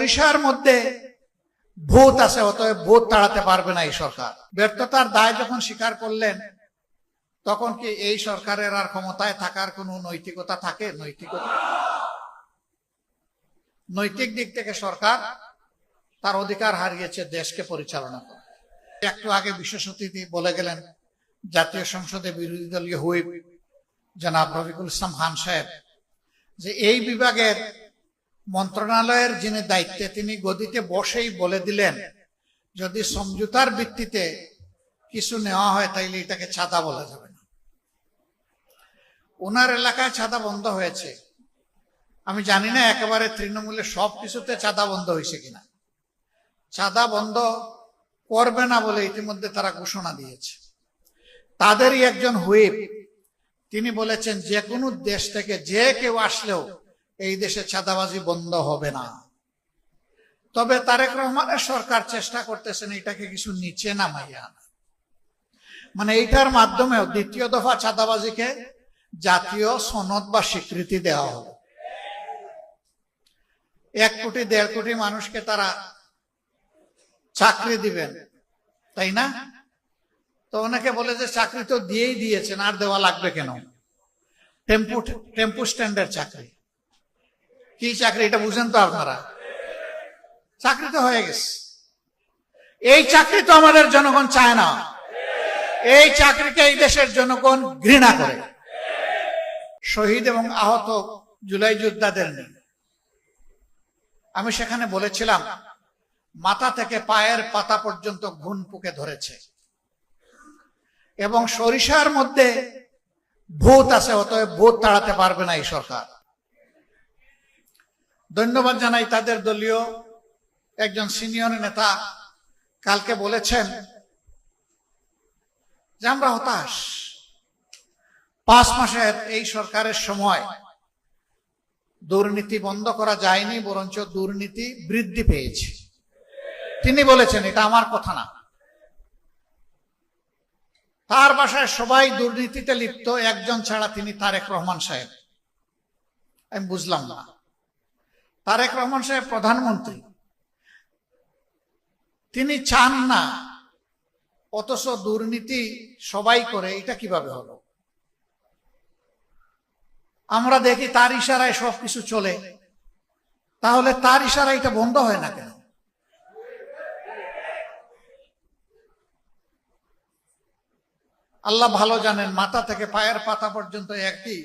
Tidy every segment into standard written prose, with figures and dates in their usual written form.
সরিষার মধ্যে ভূত আছে, অতএব ভূত তাড়াতে পারবে না এই সরকার। ব্যর্থতার দায় যখন স্বীকার করলেন, তখন কি এই সরকারের আর ক্ষমতায় থাকার কোনো নৈতিকতা থাকে? নৈতিক দিক থেকে সরকার তার অধিকার হারিয়েছে দেশকে পরিচালনা করে। একটু আগে বিশেষ অতিথি বলে গেলেন, জাতীয় সংসদে বিরোধী দলীয় হুইপ জনাব রফিকুল ইসলাম খান সাহেব, যে এই বিভাগের মন্ত্রণালয়ের যিনি দায়িত্বে, তিনি গদিতে বসেই বলে দিলেন, যদি সমঝোতার ভিত্তিতে কিছু নেওয়া হয় তাইলে এটাকে চাঁদা বলা যাবে না। ওনার এলাকায় চাঁদা বন্ধ হয়েছে, আমি জানি না একেবারে তৃণমূলের সব কিছুতে চাঁদা বন্ধ হয়েছে কিনা। চাঁদা বন্ধ করবে না বলে ইতিমধ্যে তারা ঘোষণা দিয়েছে। তাদেরই একজন হুইপ, তিনি বলেছেন যে কোনো দেশ থেকে যে কেউ আসলেও এই দেশে চাঁদাবাজি বন্ধ হবে না। তবে তারেক রহমানের সরকার চেষ্টা করতেছেন এটাকে কিছু নিচে নামাইয়া আনা, মানে এইটার মাধ্যমেও দ্বিতীয় দফা চাঁদাবাজিকে জাতীয় সনদ বা স্বীকৃতি দেওয়া হবে। 1 কোটি 1.5 কোটি মানুষকে তারা চাকরি দিবেন, তাই না? তো অনেকে বলে যে চাকরি তো দিয়েই দিয়েছেন, আর দেওয়া লাগবে কেন? টেম্পু স্ট্যান্ডের চাকরি কি চাকরি, এটা বুঝেন তো আপনারা? চাকরি তো হয়ে গেছে। এই চাকরি তো আমাদের জনগণ চায় না, এই চাকরিকে এই দেশের জনগণ ঘৃণা করে। শহীদ এবং আহত জুলাই যোদ্ধাদের নিয়ে আমি সেখানে বলেছিলাম, মাথা থেকে পায়ের পাতা পর্যন্ত ঘুণ পুকে ধরেছে এবং সরিষার মধ্যে ভূত আছে, অতএব ভূত তাড়াতে পারবে না এই সরকার। ধন্যবাদ জানাই তাদের দলীয় একজন সিনিয়র নেতা কালকে বলেছেন যে আমরা হতাশ, 5 মাসের এই সরকারের সময় দুর্নীতি বন্ধ করা যায়নি, বরঞ্চ দুর্নীতি বৃদ্ধি পেয়েছে। তিনি বলেছেন, এটা আমার কথা না। তার বাসায় সবাই দুর্নীতিতে লিপ্ত, একজন ছাড়া, তিনি তারেক রহমান সাহেব। আমি বুঝলাম না, তারেক রহমান সাহেব প্রধানমন্ত্রী, তিনি চান না, অথচ দুর্নীতি সবাই করে, এটা কিভাবে হলো? আমরা দেখি তার ইশারায় সবকিছু চলে, তাহলে তার ইশারায় এটা বন্ধ হয় না কেন? আল্লাহ ভালো জানেন, মাথা থেকে পায়ের পাতা পর্যন্ত একই,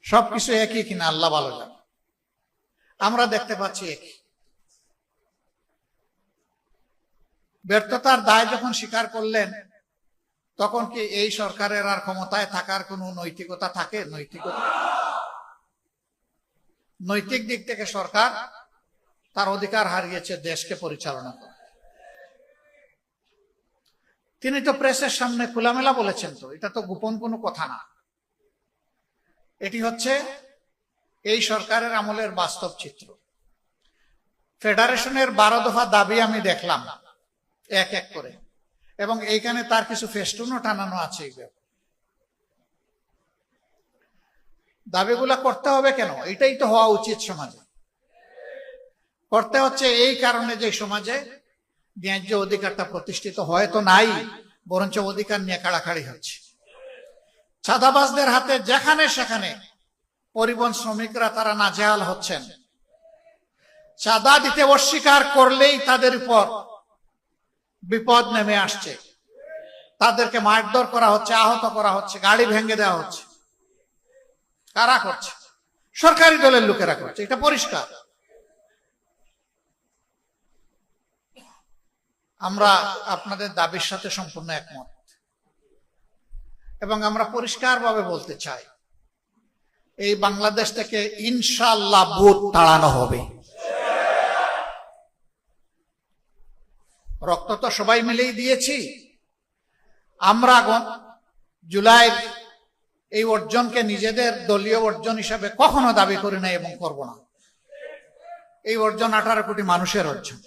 সবকিছু একই কিনা আল্লাহ ভালো জানেন। আমরা দেখতে পাচ্ছি একই। ব্যর্থতার দায় যখন স্বীকার করলেন, তখন কি এই সরকারের আর ক্ষমতায় থাকার কোনো নৈতিকতা থাকে? নৈতিক দিক থেকে সরকার তার অধিকার হারিয়েছে দেশকে পরিচালনা করে। তিনি তো প্রেসের সামনে খোলামেলা বলেছেন, তো এটা তো গোপন কোনো কথা না, এটি হচ্ছে এই সরকারের আমলের বাস্তব চিত্র। ফেডারেশনের 12 দফা দাবি আমি দেখলাম এক এক করে, এবং এইখানে তার কিছু ফেস্টুনও টানানো আছে। দাবিগুলা করতে হবে কেন? এটাই তো হওয়া উচিত সমাজে। করতে হচ্ছে এই কারণে যে সমাজে ন্যায্য অধিকারটা প্রতিষ্ঠিত হয়তো নাই, বরঞ্চ অধিকার নিয়ে কাড়াকাড়ি হচ্ছে। চাঁদাবাজদের হাতে যেখানে সেখানে পরিবহন শ্রমিকরা তারা নাজেহাল হচ্ছেন। চাঁদা দিতে অস্বীকার করলেই তাদের উপর বিপদ নেমে আসছে, তাদেরকে মারধর করা হচ্ছে, আহত করা হচ্ছে, গাড়ি ভেঙে দেওয়া হচ্ছে। কারা করছে? সরকারি দলের লোকেরা করছে, এটা পরিষ্কার। আমরা আপনাদের দাবির সাথে সম্পূর্ণ একমত, এবং আমরা পরিষ্কারভাবে বলতে চাই, এই বাংলাদেশ থেকে ইনশাআল্লাহ ভূত তাড়ানো হবে। রক্ত তো সবাই মিলেই দিয়েছি। আমরা জুলাই এই অর্জনকে নিজেদের দলীয় অর্জন হিসাবে কখনো দাবি করি না এবং করব না। এই অর্জন 18 কোটি মানুষের অর্জন।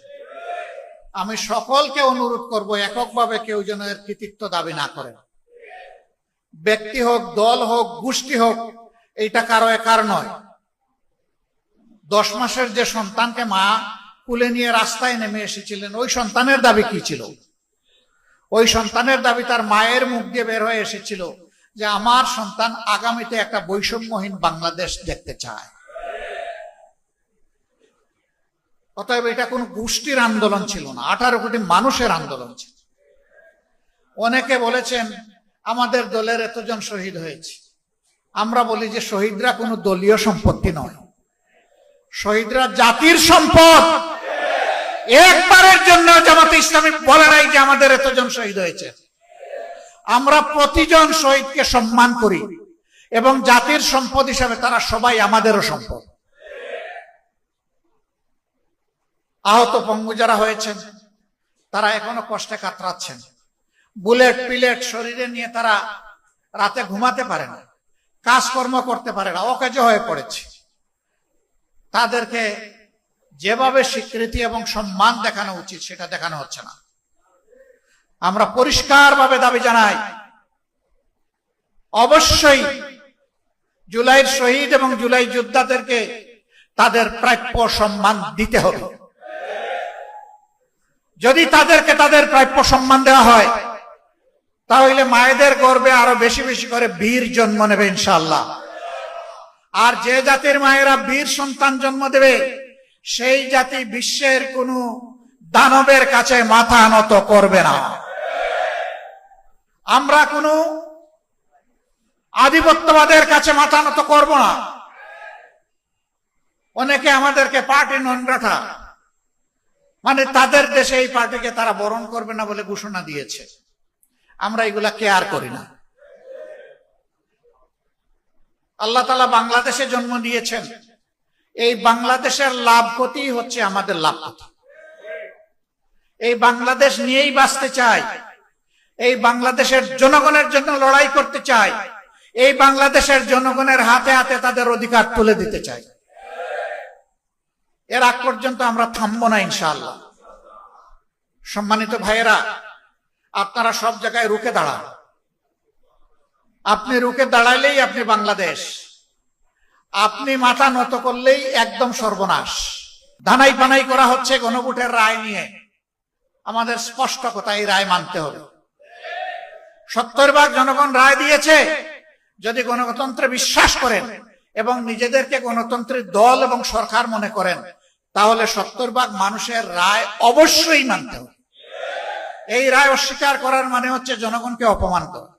আমি সকলকে অনুরোধ করব, এককভাবে কেউ যেন এর কৃতিত্ব দাবি না করেন। ব্যক্তি হোক, দল হোক, গোষ্ঠী হোক, এইটা কারো একার নয়। 10 মাসের যে সন্তানকে মা কুলে নিয়ে রাস্তায় নেমে এসেছিলেন, ওই সন্তানের দাবি কি ছিল? ওই সন্তানের দাবি তার মায়ের মুখ দিয়ে বের হয়ে এসেছিল যে আমার সন্তান আগামীতে একটা বৈষম্যহীন বাংলাদেশ দেখতে চায়। অতএব এটা কোন গোষ্ঠীর আন্দোলন ছিল না, 18 কোটি মানুষের আন্দোলন ছিল। অনেকে বলেছেন আমাদের দলের এতজন শহীদ হয়েছে। আমরা বলি যে শহীদরা কোনো দলীয় সম্পত্তি নয়, শহীদরা জাতির সম্পদ। একবারের জন্য জামাতে ইসলামী বলে নাই যে আমাদের এতজন শহীদ হয়েছে। আমরা প্রতিজন শহীদকে সম্মান করি এবং জাতির সম্পদ হিসাবে তারা সবাই আমাদেরও সম্পদ। আহত পঙ্গু যারা হয়েছেন তারা এখনো কষ্টে কাতরাচ্ছেন, বুলেট পিলেট শরীরে নিয়ে তারা রাতে ঘুমাতে পারে না, কাজকর্ম করতে পারে না, অকাজ হয়ে পড়েছে। তাদেরকে যেভাবে স্বীকৃতি এবং সম্মান দেখানো উচিত সেটা দেখানো হচ্ছে না। আমরা পরিষ্কারভাবে দাবি জানাই, অবশ্যই জুলাইয়ের শহীদ এবং জুলাই যোদ্ধাদেরকে তাদের প্রাপ্য সম্মান দিতে হবে। যদি তাদেরকে তাদের প্রাপ্য সম্মান দেওয়া হয় তাহলে মায়েদের গর্ভে আরো বেশি বেশি করে বীর জন্ম নেবে ইনশাআল্লাহ। আর যে জাতির মায়েরা বীর সন্তান জন্ম দেবে সেই জাতি বিশ্বের কোন দানবের কাছে মাথা নত করবে না। আমরা কোন আধিপত্যবাদের কাছে মাথা নত করব না। অনেকে আমাদেরকে পার্টি নন গ্রাটা, মানে তাদের দেশে এই পার্টিকে তারা বরণ করবে না বলে ঘোষণা দিয়েছে। আমরা এগুলা কেয়ার করি না। আল্লাহ তাআলা বাংলাদেশে জন্ম দিয়েছেন, এই বাংলাদেশের লাভ ক্ষতি হচ্ছে আমাদের লাভ ক্ষতি। এই বাংলাদেশ নিয়েই বাঁচতে চাই, এই বাংলাদেশের জনগণের জন্য লড়াই করতে চাই, এই বাংলাদেশের জনগণের হাতে হাতে তাদের অধিকার তুলে দিতে চাই। এর আগ পর্যন্ত আমরা থামবো না ইনশাআল্লাহ। সম্মানিত ভাইয়েরা, আপনারা সব জায়গায় রুখে দাঁড়ান। আপনি রুখে দাঁড়াইলেই আপনি বাংলাদেশ, আপনি মাথা নত করলেই একদম সর্বনাশ। ধানাই পানাই করা হচ্ছে গণভোটের রায় নিয়ে। আমাদের স্পষ্ট কথা, এই রায় মানতে হবে। 70% জনগণ রায় দিয়েছে। যদি গণতন্ত্রে বিশ্বাস করেন এবং নিজেদেরকে গণতন্ত্রের দল এবং সরকার মনে করেন তাহলে 70% মানুষের রায় অবশ্যই মানতে হবে। এই রায় অস্বীকার করার মানে হচ্ছে জনগণকে অপমান করা।